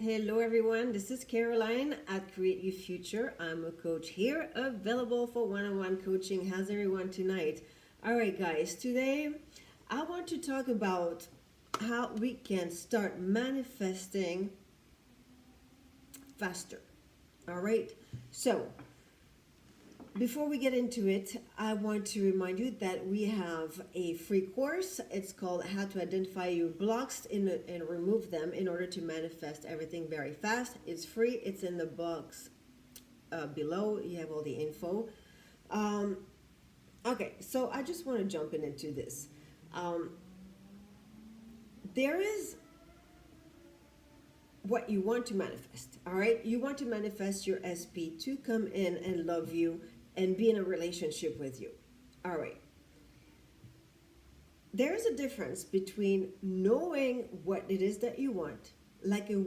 Hello, everyone. This is Caroline at Create Your Future. I'm a coach here, available for one on one coaching. How's everyone tonight? All right, guys, today I want to talk about how we can start manifesting faster. All right, so before we get into it, I want to remind you that we have a free course. It's called How to Identify Your Blocks and Remove Them in Order to Manifest Everything Very Fast. It's free. It's in the box below. You have all the info. Okay, so I just want to jump into this. There is what you want to manifest, all right? You want to manifest your SP to come in and love you and be in a relationship with you. All right. There is a difference between knowing what it is that you want, like a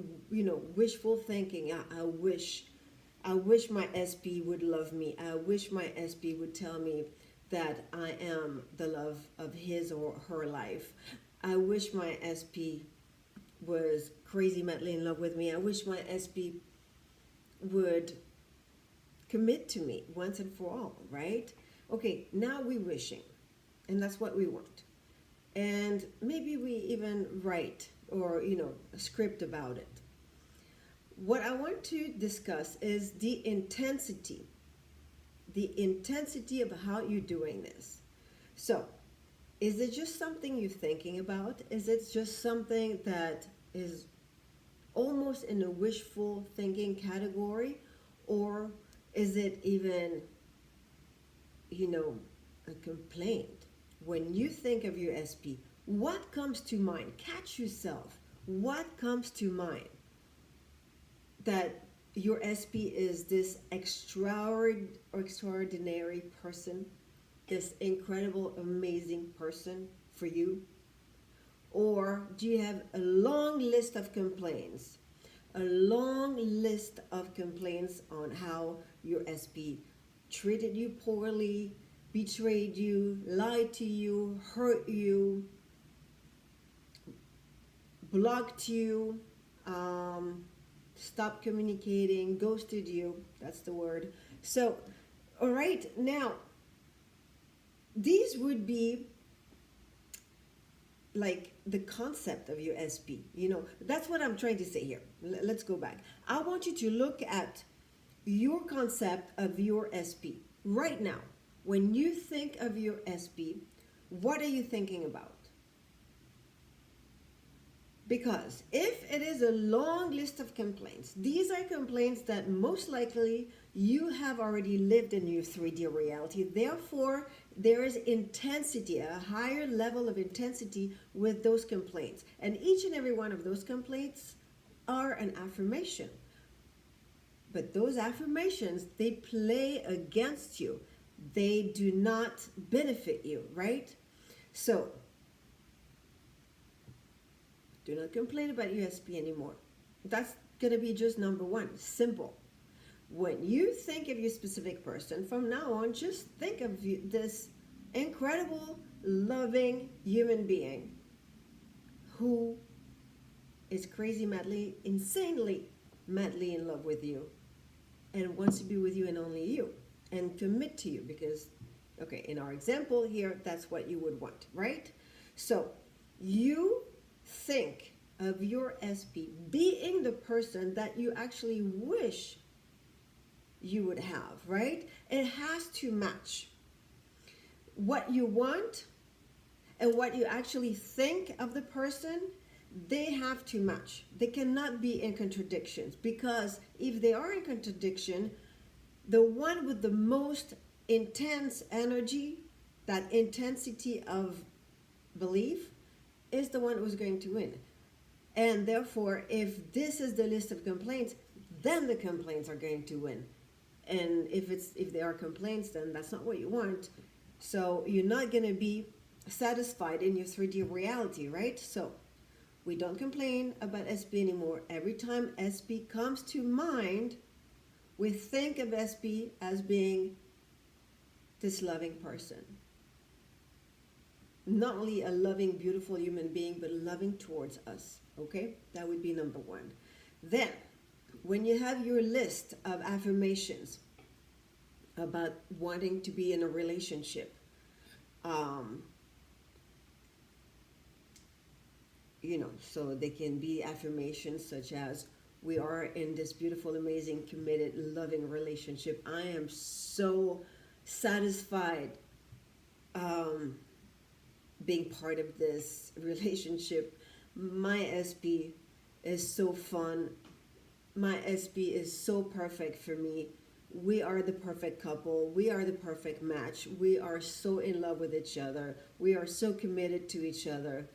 wishful thinking. I wish my SP would love me. I wish my SP would tell me that I am the love of his or her life. I wish my SP was crazy madly in love with me. I wish my SP would commit to me once and for all, right? Okay, now we're wishing, and that's what we want. And maybe we even write or, a script about it. What I want to discuss is the intensity of how you're doing this. So, is it just something you're thinking about? Is it just something that is almost in a wishful thinking category? Or is it even, a complaint? When you think of your SP, what comes to mind? Catch yourself. What comes to mind? That your SP is this extraordinary person, this incredible, amazing person for you? Or do you have a long list of complaints? A long list of complaints on how your SP treated you poorly, betrayed you, lied to you, hurt you, blocked you, stopped communicating, ghosted you. That's the word. So, all right, now, these would be like the concept of your SP. That's what I'm trying to say here. Let's go back. I want you to look at your concept of your SP right now. When you think of your SP, what are you thinking about? Because if it is a long list of complaints, these are complaints that most likely you have already lived in your 3D reality. Therefore, there is intensity, a higher level of intensity with those complaints. And each and every one of those complaints are an affirmation. But those affirmations, they play against you. They do not benefit you, right? So, do not complain about your SP anymore. That's going to be just number one. Simple. When you think of your specific person, from now on, just think of this incredible, loving human being who is crazy, madly, insanely, madly in love with you and wants to be with you and only you and commit to you because, okay, in our example here, that's what you would want, right? So you think of your SP being the person that you actually wish you would have, right? It has to match what you want and what you actually think of the person. They have to match. They cannot be in contradictions, because if they are in contradiction, the one with the most intense energy, that intensity of belief, is the one who's going to win. And therefore, if this is the list of complaints, then the complaints are going to win. And if they are complaints, then that's not what you want. So you're not going to be satisfied in your 3D reality, right? So we don't complain about SP anymore. Every time SP comes to mind, we think of SP as being this loving person. Not only a loving, beautiful human being, but loving towards us, okay? That would be number one. Then, when you have your list of affirmations about wanting to be in a relationship, um, so they can be affirmations such as, we are in this beautiful, amazing, committed, loving relationship. I am so satisfied um, being part of this relationship. My SP is so fun. My SP is so perfect for me. We are the perfect couple. We are the perfect match. We are so in love with each other. We are so committed to each other.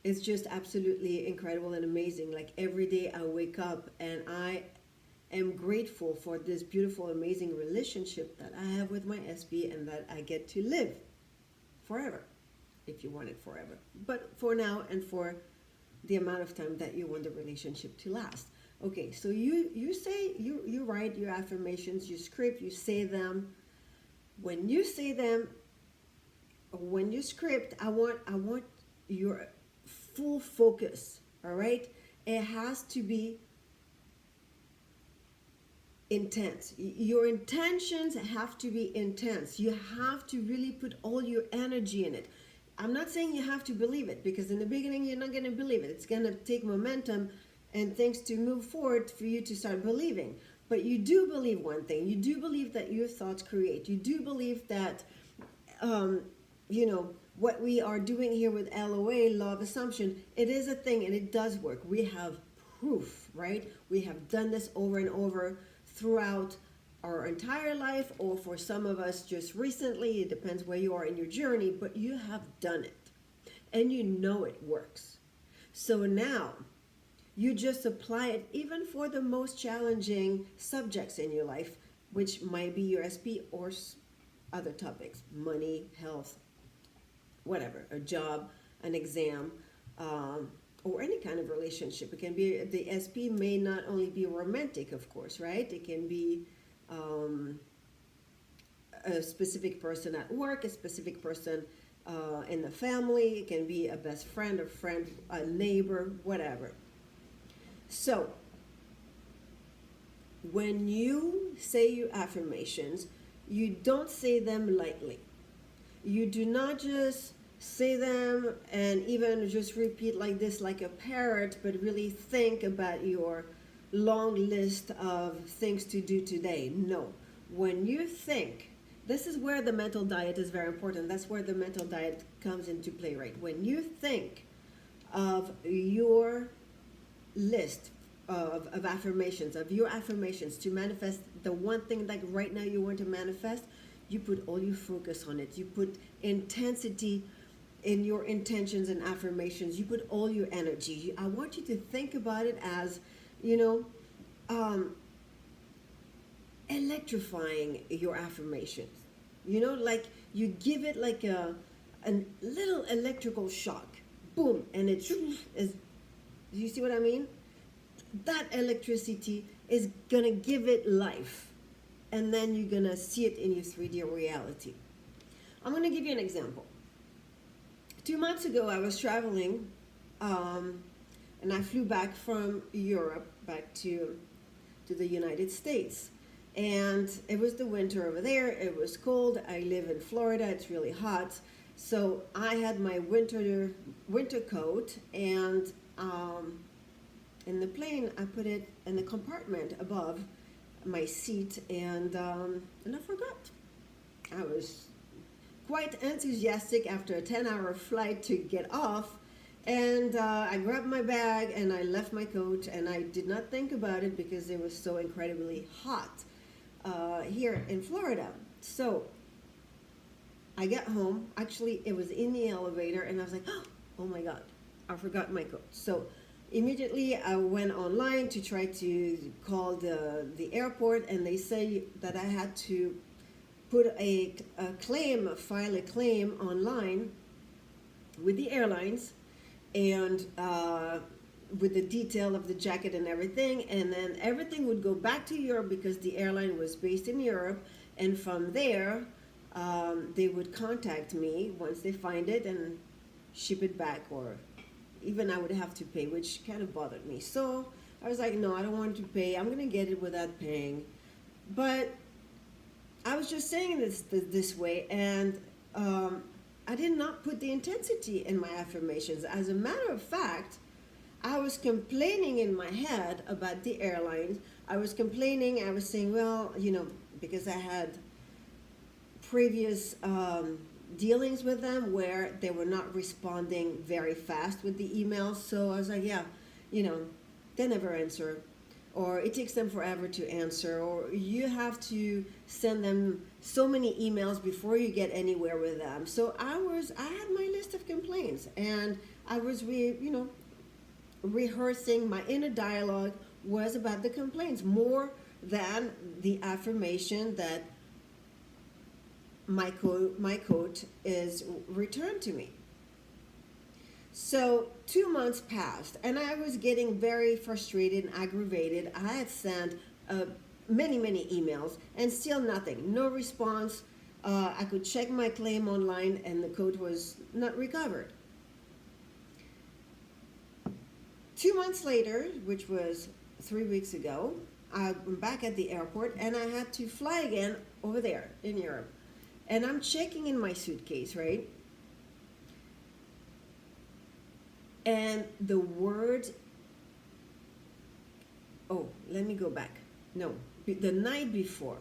It's just absolutely incredible and amazing. Like every day I wake up and I am grateful for this beautiful, amazing relationship that I have with my SP and that I get to live forever, if you want it forever. But for now and for the amount of time that you want the relationship to last. Okay, so you write your affirmations, you script, you say them. When you say them, when you script, I want your full focus. All right, it has to be intense. Your intentions have to be intense. You have to really put all your energy in it. I'm not saying you have to believe it, because in the beginning you're not going to believe it. It's going to take momentum and things to move forward for you to start believing. But you do believe one thing. You do believe that your thoughts create. You do believe that, what we are doing here with LOA, law of assumption, it is a thing and it does work. We have proof, right? We have done this over and over throughout our entire life, or for some of us just recently. It depends where you are in your journey, but you have done it and you know it works. So now you just apply it even for the most challenging subjects in your life, which might be your SP or other topics: money, health, whatever, a job, an exam, or any kind of relationship. It can be, the SP may not only be romantic, of course, right? It can be a specific person at work, a specific person in the family. It can be a best friend, a neighbor, whatever. So when you say your affirmations, you don't say them lightly. You do not just say them and even just repeat like this, like a parrot, but really think about your long list of things to do today. No. When you think, this is where the mental diet is very important. That's where the mental diet comes into play, right? When you think of your list of affirmations, of your affirmations to manifest the one thing like right now you want to manifest, you put all your focus on it. You put intensity in your intentions and affirmations. You put all your energy. I want you to think about it as, electrifying your affirmations. Like you give it like a little electrical shock. Boom, and it is. You see what I mean? That electricity is gonna give it life, and then you're gonna see it in your 3D reality. I'm gonna give you an example. 2 months ago, I was traveling, and I flew back from Europe back to the United States. And it was the winter over there. It was cold. I live in Florida. It's really hot. So I had my winter coat, and in the plane, I put it in the compartment above my seat, and I forgot. I was quite enthusiastic after a 10-hour flight to get off, and I grabbed my bag and I left my coat, and I did not think about it because it was so incredibly hot here in Florida. So I got home. Actually, it was in the elevator, and I was like, oh my God, I forgot my coat. So immediately I went online to try to call the airport, and they say that I had to put file a claim online with the airlines, and with the detail of the jacket and everything, and then everything would go back to Europe because the airline was based in Europe, and from there they would contact me once they find it and ship it back, or even I would have to pay, which kind of bothered me. So I was like, no, I don't want to pay. I'm gonna get it without paying. But I was just saying this way, and I did not put the intensity in my affirmations. As a matter of fact, I was complaining in my head about the airlines. I was complaining. I was saying, well, because I had previous dealings with them where they were not responding very fast with the emails. So I was like, yeah, they never answer, or it takes them forever to answer, or you have to send them so many emails before you get anywhere with them. So I had my list of complaints, and I was rehearsing. My inner dialogue was about the complaints more than the affirmation that my coat is returned to me. So 2 months passed, and I was getting very frustrated and aggravated. I had sent many emails, and still nothing, no response. I could check my claim online, and the coat was not recovered. 2 months later, which was 3 weeks ago, I'm back at the airport, and I had to fly again over there in Europe. And I'm checking in my suitcase, right? And the word, let me go back. No, the night before,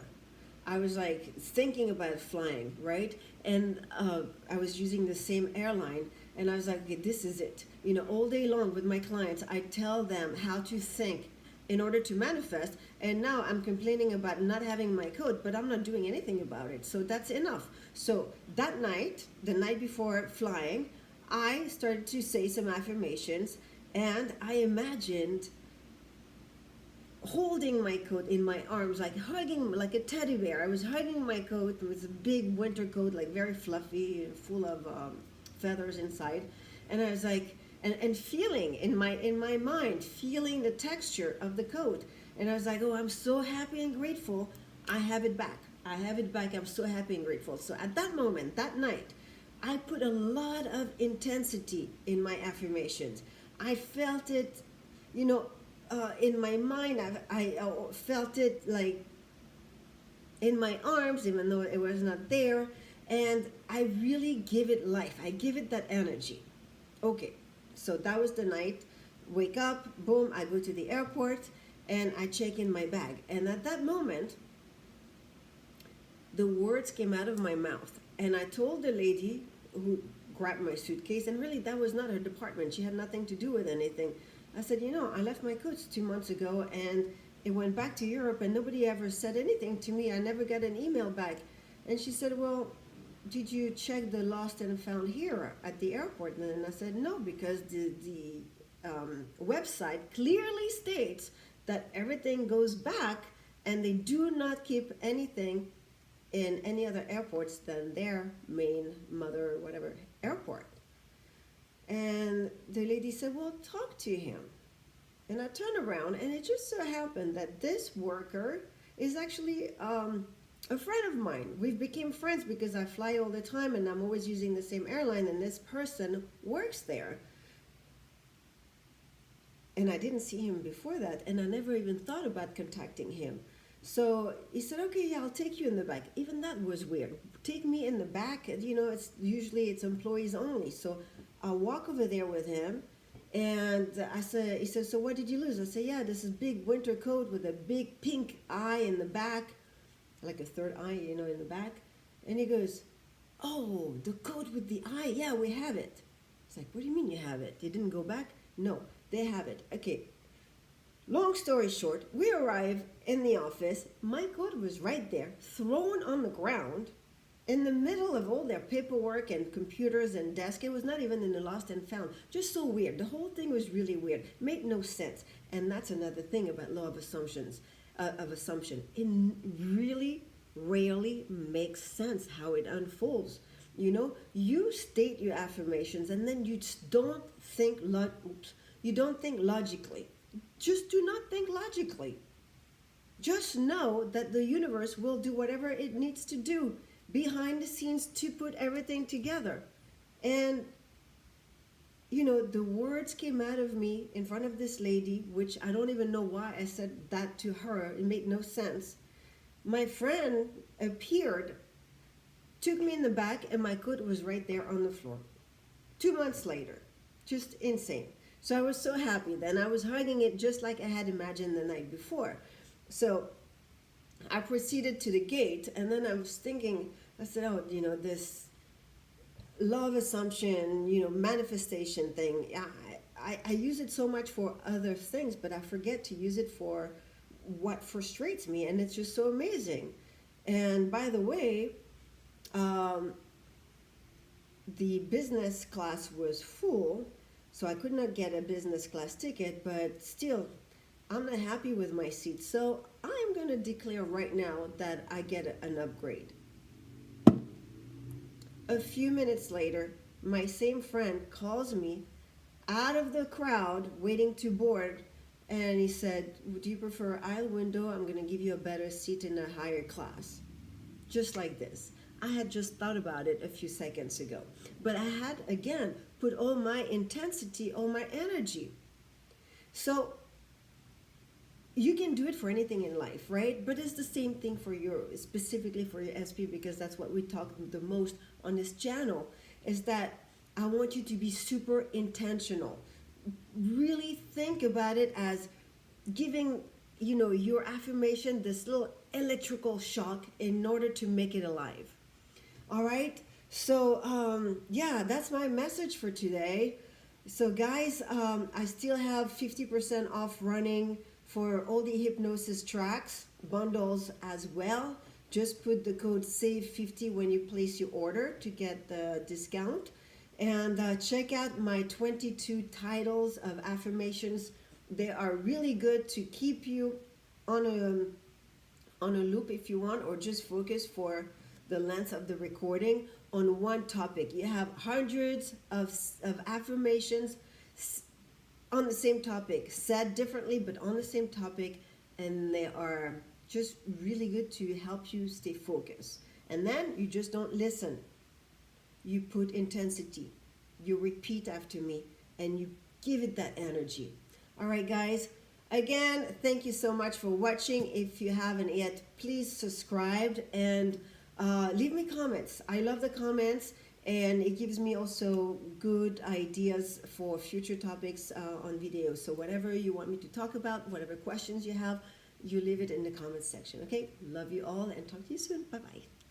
I was like thinking about flying, right? And I was using the same airline, and I was like, okay, this is it. All day long with my clients, I tell them how to think in order to manifest, and now I'm complaining about not having my coat, but I'm not doing anything about it. So that's enough. So that night, the night before flying, I started to say some affirmations, and I imagined holding my coat in my arms, like hugging, like a teddy bear. I was hugging my coat. It was a big winter coat, like very fluffy, full of feathers inside. And I was like, and feeling in my mind, feeling the texture of the coat. And I was like, oh, I'm so happy and grateful. I have it back. I have it back. I'm so happy and grateful. So at that moment, that night, I put a lot of intensity in my affirmations. I felt it, in my mind. I felt it like in my arms, even though it was not there. And I really give it life. I give it that energy. Okay, so that was the night. Wake up, boom, I go to the airport, and I check in my bag. And at that moment, the words came out of my mouth. And I told the lady who grabbed my suitcase, and really that was not her department. She had nothing to do with anything. I said, I left my coats 2 months ago, and it went back to Europe, and nobody ever said anything to me. I never got an email back. And she said, well, did you check the lost and found here at the airport? And I said, no, because the website clearly states that everything goes back, and they do not keep anything in any other airports than their main mother, whatever, airport. And the lady said, well, talk to him. And I turned around, and it just so happened that this worker is actually a friend of mine. We became friends because I fly all the time, and I'm always using the same airline, and this person works there. And I didn't see him before that, and I never even thought about contacting him. So he said, okay, yeah, I'll take you in the back. Even that was weird. Take me in the back. It's usually employees only. So I walk over there with him, and he said, so what did you lose? I said, yeah, this is big winter coat with a big pink eye in the back, like a third eye, in the back. And he goes, oh, the coat with the eye. Yeah, we have it. It's like, what do you mean you have it? You didn't go back? No, they have it. Okay. Long story short, we arrive in the office. My coat was right there, thrown on the ground, in the middle of all their paperwork and computers and desk. It was not even in the lost and found. Just so weird. The whole thing was really weird. Made no sense. And that's another thing about law of assumptions. It really rarely makes sense how it unfolds. You state your affirmations, and then you just don't think. You don't think logically. Just do not think logically. Just know that the universe will do whatever it needs to do behind the scenes to put everything together. And you know, the words came out of me in front of this lady, which I don't even know why I said that to her. It made no sense. My friend appeared, took me in the back, and my coat was right there on the floor. 2 months later. Just insane. So I was so happy. Then I was hugging it just like I had imagined the night before. So I proceeded to the gate, and then I was thinking, I said, oh, you know, this love assumption, you know, manifestation thing, I use it so much for other things, but I forget to use it for what frustrates me, and it's just so amazing. And by the way, the business class was full, so I could not get a business class ticket, but still, I'm not happy with my seat. So I'm going to declare right now that I get an upgrade. A few minutes later, my same friend calls me out of the crowd waiting to board, and he said, would you prefer aisle window? I'm going to give you a better seat in a higher class. Just like this. I had just thought about it a few seconds ago. But I had, again, put all my intensity, all my energy. So you can do it for anything in life, right? But it's the same thing for specifically for your SP, because that's what we talk the most on this channel, is that I want you to be super intentional. Really think about it as giving, you know, your affirmation this little electrical shock in order to make it alive. All right? So, yeah, that's my message for today. So, guys, I still have 50% off running for all the hypnosis tracks, bundles as well. Just put the code SAVE50 when you place your order to get the discount. And check out my 22 titles of affirmations. They are really good to keep you on a loop if you want, or just focus for the length of the recording on one topic. You have hundreds of affirmations on the same topic, said differently, but on the same topic, and they are just really good to help you stay focused. And then you just don't listen. You put intensity. You repeat after me, and you give it that energy. All right, guys. Again, thank you so much for watching. If you haven't yet, please subscribe and leave me comments. I love the comments, and it gives me also good ideas for future topics on videos. So whatever you want me to talk about, whatever questions you have, you leave it in the comments section. Okay? Love you all, and talk to you soon. Bye-bye.